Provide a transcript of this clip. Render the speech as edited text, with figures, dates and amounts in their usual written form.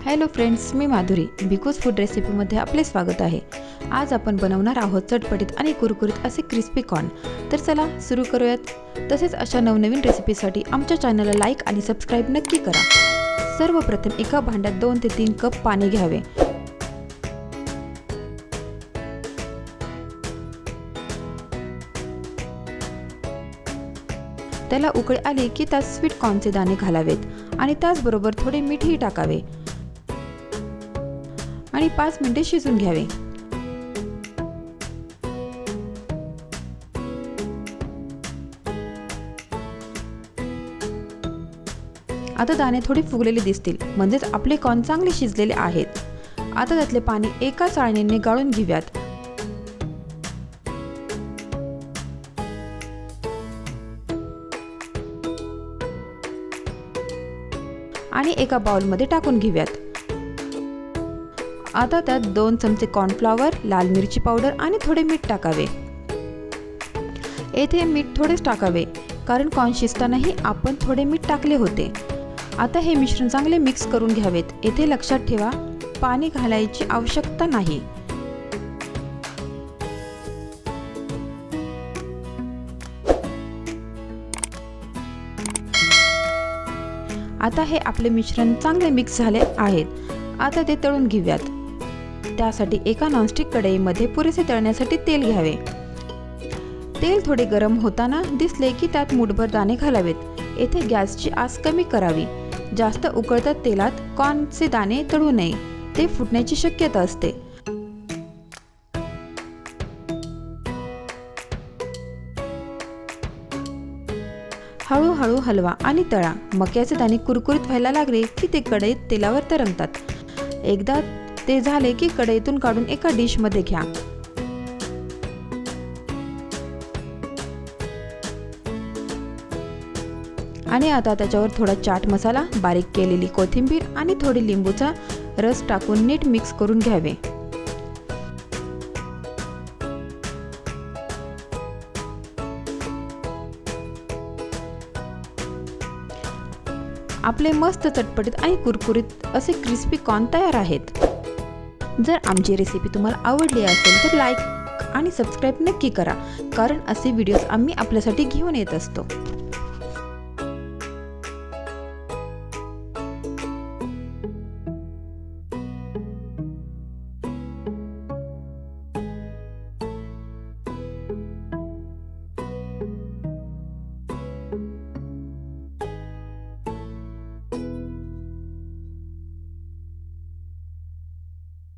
Hello friends, मी Madhuri बिकूज food रेसिपीमध्ये आपले स्वागत आहे। आज आपण बनवणार आहोत चटपटीत आणि कुरकुरीत असे क्रिस्पी कॉर्न। तर चला सुरू करूयात। तसेच अशा नवनवीन रेसिपीसाठी आमच्या चॅनलला लाईक आणि सबस्क्राईब नक्की करा। सर्वप्रथम एका भांड्यात 2 ते 3 कप पाणी घ्यावे। त्याला उकळी आली की त्यात स्वीट कॉर्नचे दाणे घालावेत आणि त्याचबरोबर थोडे मीठही टाकावे आणि 5 मिनिटे शिजवून घ्यावे। आता दाणे थोडे फुगलेले दिसतील, म्हणजेच आपले कॉर्न चांगले शिजलेले आहेत। आता त्यातले पाणी एका चाळणीने गाळून घेऊयात। आणि एका बाउलमध्ये टाकून घेऊयात। आता त्यात 2 चमचे कॉर्नफ्लॉवर, लाल मिरची पावडर आणि थोडे मीठ टाकावे। येथे मीठ थोडेच टाकावे, कारण कॉर्न शिजतानाही आपण थोडे मीठ टाकले होते। आता हे मिश्रण चांगले मिक्स करून घ्यावेत। येथे लक्षात ठेवा, पाणी घालायची आवश्यकता नाही। आता हे आपले मिश्रण चांगले मिक्स झाले आहेत। आता ते तळून घेऊयात। त्यासाठी एका नॉनस्टिक कढईमध्ये पुरेसे तळण्यासाठी तेल घ्यावे। तेल थोडे गरम होताना दिसले की त्यात मुठभर दाणे घालावेत। येथे गॅसची आच कमी करावी। जास्त उकळत्या तेलात कॉर्नचे दाणे तळू नये, ते फुटण्याची शक्यता असते। हळूहळू हलवा आणि तळा। मक्याचे दाणे कुरकुरीत व्हायला लागले की ते कढईत तेलावर तरंगतात। एकदा ते झाले की कढईतून काढून एका डिश मध्ये घ्या। आणि आता त्याच्यावर थोडा चाट मसाला, बारीक केलेली कोथिंबीर आणि थोडी लिंबूचा रस टाकून नीट मिक्स करून घ्यावे। आपले मस्त चटपटीत आणि कुरकुरीत असे क्रिस्पी कॉर्न तयार आहेत। जर आमची रेसिपी तुम्हाला आवडली असेल तर लाईक आणि सबस्क्राईब नक्की करा, कारण असे व्हिडिओज आम्ही आपल्यासाठी घेऊन येत असतो।